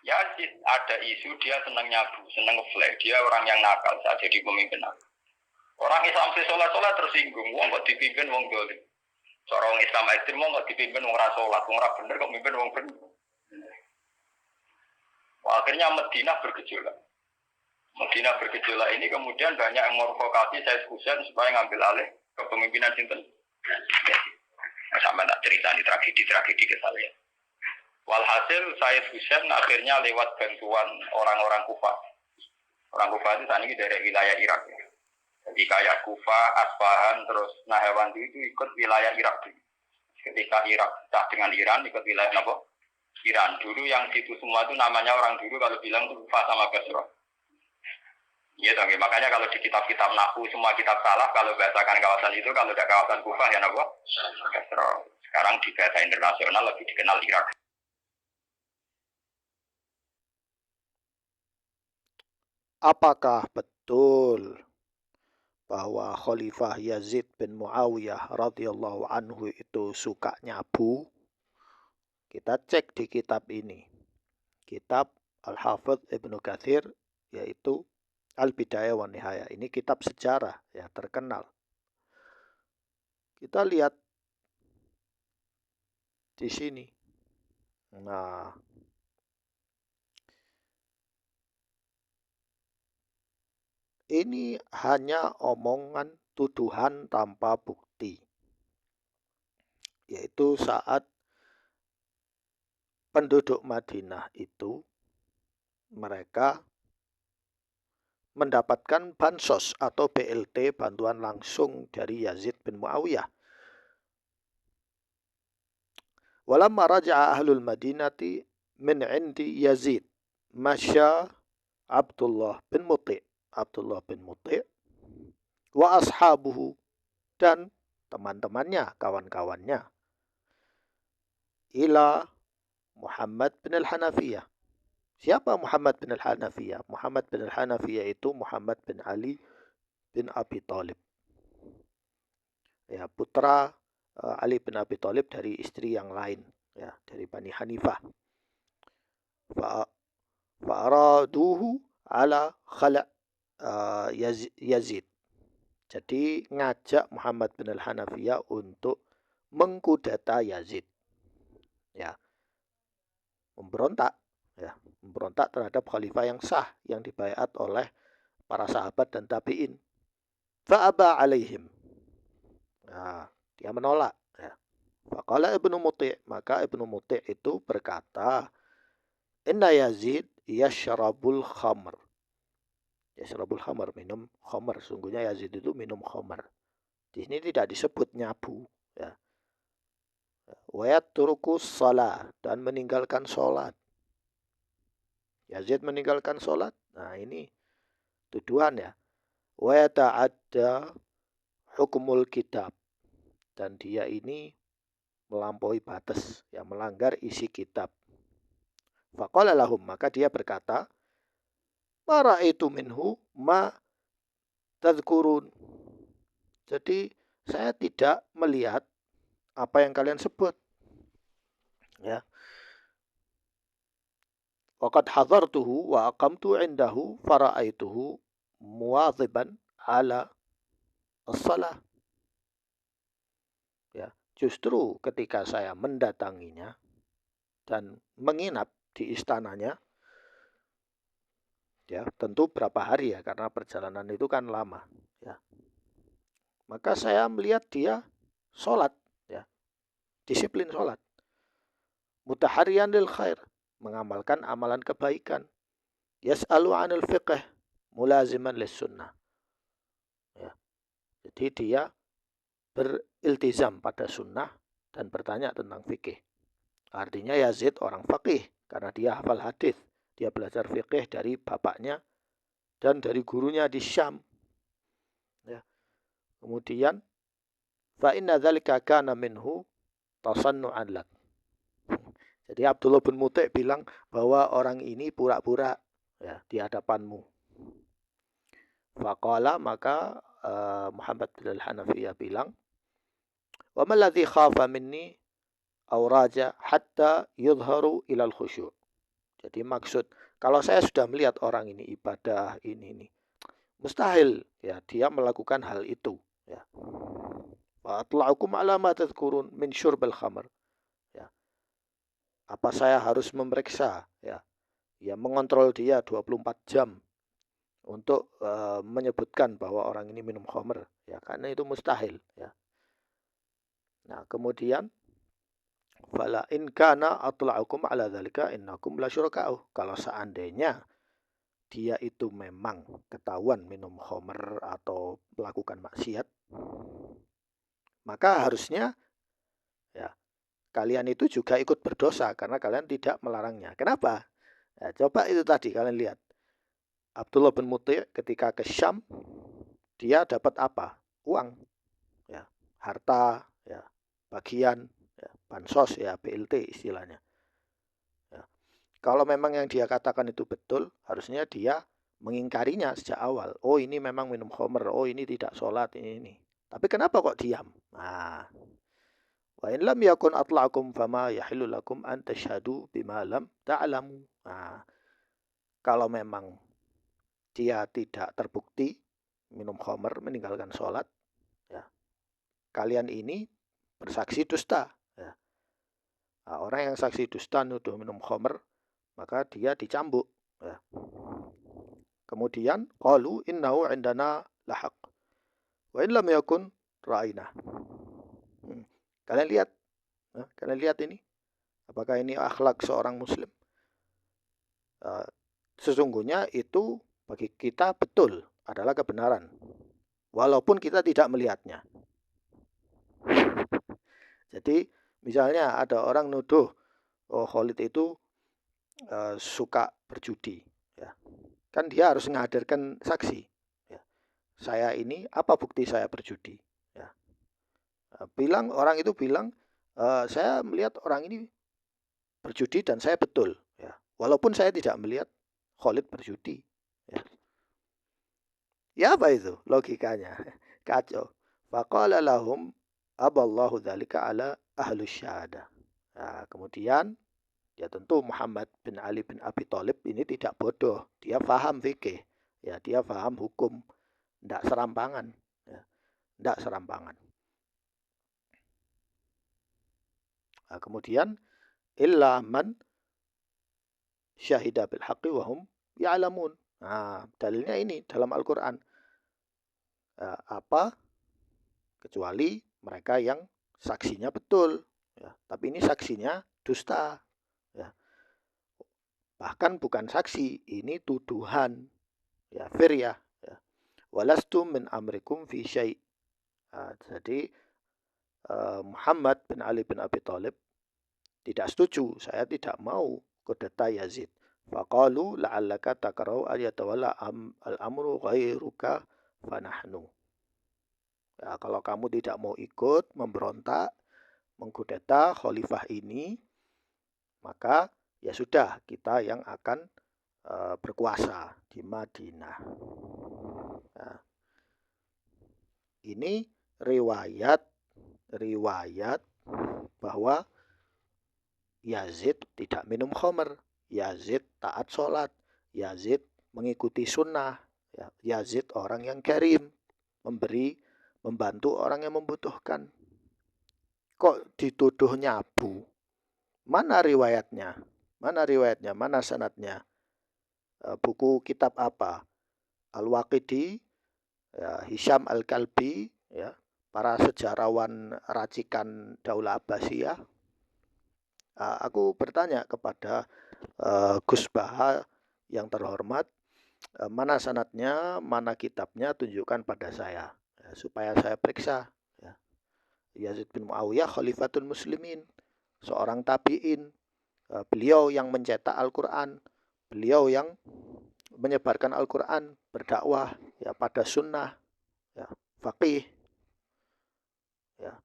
Yazid ada isu dia senang nyabu, senang ngeflek. Dia orang yang nakal saat jadi pemimpin. Orang Islam sholat tersinggung. Wong kok dipimpin wong dolim. Seorang Islam ekstrim wong kok dipimpin wong rasolat. Wong ra bener kok mimpin wong bener. Akhirnya Madinah bergejolak. Madinah bergejolak ini kemudian banyak yang merokokasi Said Husain supaya ngambil alih kepemimpinan sinten. Sama tak cerita di tragedi ke saya. Walhasil Said Husain akhirnya lewat bantuan orang-orang Kufah. Orang Kufah itu saat ini dari wilayah Irak. Jadi kayak Kufah, Asfahan, terus Nahrawandi itu ikut wilayah Irak. Ketika Irak pecah dengan Iran, ikut wilayah apa? Iran. Dulu yang situ semua itu namanya orang dulu kalau bilang itu Kufah sama Basrah. Iya dong, makanya kalau di kitab-kitab Nahwu semua kitab salah kalau bahasakan kawasan itu, kalau tidak kawasan Kufah ya apa? Basrah. Sekarang di bahasa internasional lebih dikenal Irak. Apakah betul bahwa Khalifah Yazid bin Muawiyah radhiyallahu anhu itu suka nyabu? Kita cek di kitab ini. Kitab Al-Hafidh Ibnu Katsir, yaitu Al-Bidayah wa Nihayah. Ini kitab sejarah ya terkenal. Kita lihat di sini. Nah, ini hanya omongan tuduhan tanpa bukti. Yaitu saat penduduk Madinah itu mereka mendapatkan bansos atau BLT, bantuan langsung dari Yazid bin Muawiyah. Walamma raja'a ahlul Madinati min 'indi Yazid, masya Abdullah bin Muti' wa ashabuhu dan teman-temannya, kawan-kawannya, ila Muhammad bin al-Hanafiyah. Siapa Muhammad bin al-Hanafiyah? Muhammad bin al-Hanafiyah itu Muhammad bin Ali bin Abi Thalib. Ya, putra Ali bin Abi Thalib dari istri yang lain, ya, dari Bani Hanifah. Fa'araduhu ala khala' Yazid. Jadi ngajak Muhammad bin al-Hanafiyah untuk mengkudeta Yazid. Ya. Memberontak terhadap khalifah yang sah yang dibaiat oleh para sahabat dan tabi'in. Fa'aba alaihim. Nah, dia menolak, ya. Faqala Ibnu Muti', maka Ibnu Muti' itu berkata, "Inna Yazid yashrabul khamr." Yashrabul khamr, minum khamr. Sungguhnya Yazid itu minum khamr. Di sini tidak disebut nyabu, ya. Wa yatruku shalah, dan meninggalkan sholat. Yazid meninggalkan sholat. Nah, ini tuduhan, ya. Wa yata'adda hukmul kitab, dan dia ini melampaui batas, ya, melanggar isi kitab. Faqala lahum, maka dia berkata, ma ra'aitu minhu ma tadhkurun. Jadi saya tidak melihat apa yang kalian sebut, ya. Waqad hadartuhu wa aqamtu indahu fara'aituhu muwadhiban ala as-salah. Ya, justru ketika saya mendatanginya dan menginap di istananya, ya, tentu berapa hari, ya, karena perjalanan itu kan lama, ya. Maka saya melihat dia sholat, ya, disiplin sholat. Mutahariyan lil khair, mengamalkan amalan kebaikan. Yas'alu 'anil fiqh, mulaziman lis sunnah. Ya. Jadi dia beriltizam pada sunnah dan bertanya tentang fikih. Artinya Yazid orang faqih karena dia hafal hadis. Dia belajar fikih dari bapaknya dan dari gurunya di Syam. Ya. Kemudian fa inna dzalika kana minhu tasannu'an lak. Jadi Abdullah bin Muti' bilang bahwa orang ini pura-pura, ya, di hadapanmu. Faqala, maka Muhammad bin al-Hanafiyah bilang, wa ma alladhi khafa minni aw raja hatta yudharu ila al-khusyu'. Jadi maksud, kalau saya sudah melihat orang ini ibadah ini, mustahil ya dia melakukan hal itu ya. Wa atla'ukum ala ma tadhkurun min syurbil khamr. Ya. Apa saya harus memeriksa ya? Ya mengontrol dia 24 jam untuk menyebutkan bahwa orang ini minum khamr ya, karena itu mustahil ya. Nah, kemudian fala in kana atla'ukum ala dzalika innakum lasyuraka'u. Kalau seandainya dia itu memang ketahuan minum khamr atau melakukan maksiat, maka harusnya ya kalian itu juga ikut berdosa karena kalian tidak melarangnya. Kenapa? Ya, coba itu tadi kalian lihat. Abdullah bin Muti' ketika ke Syam, dia dapat apa? Uang, ya, harta, ya, bagian, ya, bansos, ya, BLT istilahnya. Ya. Kalau memang yang dia katakan itu betul, harusnya dia mengingkarinya sejak awal. Oh ini memang minum khamr, oh ini tidak sholat, ini. Tapi kenapa kok diam? Nah, wa in lam yakun atla'akum fama yahillu lakum an tashhadu bima lam ta'lamu. Nah, kalau memang dia tidak terbukti minum khamr, meninggalkan sholat, ya, kalian ini bersaksi dusta. Ya. Nah, orang yang saksi dusta nuduh minum khamr, maka dia dicambuk. Ya. Kemudian, qalu innahu indana lahaq. Wa in lam yakun ra'ina. Kalian lihat, kalian lihat ini, apakah ini akhlak seorang muslim? Sesungguhnya itu bagi kita betul adalah kebenaran, walaupun kita tidak melihatnya. Jadi misalnya ada orang nuduh, oh Khalid itu suka berjudi, ya. Kan dia harus menghadirkan saksi. Ya. Saya ini apa bukti saya berjudi? Ya. Orang itu bilang, saya melihat orang ini berjudi dan saya betul. Ya. Walaupun saya tidak melihat Khalid berjudi. Ya. Ya apa itu logikanya? Kacau. Faqala lahum aballahu dzalika ala ahlus syahadah. Nah, kemudian ya tentu Muhammad bin Ali bin Abi Thalib ini tidak bodoh. Dia paham fikih. Ya, dia paham hukum. Tidak serampangan. Ya, tidak serampangan. Nah, kemudian illa man syahida bil haqqi wa hum ya'lamun. Nah, dalilnya ini dalam Al-Qur'an. Apa kecuali mereka yang saksinya betul, ya. Tapi ini saksinya dusta, ya. Bahkan bukan saksi, ini tuduhan, ya, firyah, ya. Walastum min amrikum fi syai'. Nah, jadi Muhammad bin Ali bin Abi Thalib tidak setuju, saya tidak mau kudeta Yazid. Faqalu la'allaka takrau ayatawalla al-amru ghairuka fanahnu. Ya, kalau kamu tidak mau ikut memberontak, mengkudeta khalifah ini, maka ya sudah kita yang akan berkuasa di Madinah. Nah, ini riwayat bahwa Yazid tidak minum khamr, Yazid taat sholat, Yazid mengikuti sunnah, ya, Yazid orang yang karim, membantu orang yang membutuhkan. Kok dituduh nyabu? Mana riwayatnya? Mana sanadnya? Buku kitab apa? Al-Waqidi, ya, Hisham Al-Kalbi, ya, para sejarawan racikan Daulah Abbasiyah. Aku bertanya kepada Gus Baha yang terhormat, mana sanadnya, mana kitabnya, tunjukkan pada saya, ya, supaya saya periksa. Ya. Yazid bin Muawiyah khalifatul muslimin, seorang tabi'in, beliau yang mencetak Al-Quran, beliau yang menyebarkan Al-Quran, berdakwah ya pada sunnah, ya, faqih. Ya.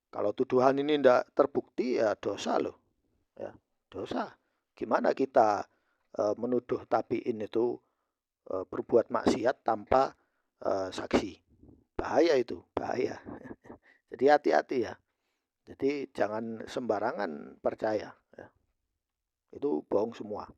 Kalau tuduhan ini tidak terbukti ya dosa loh, ya, dosa. Gimana kita menuduh tabi'in itu berbuat maksiat tanpa saksi? Bahaya itu, bahaya. Jadi hati-hati ya. Jadi jangan sembarangan percaya. Ya. Itu bohong semua.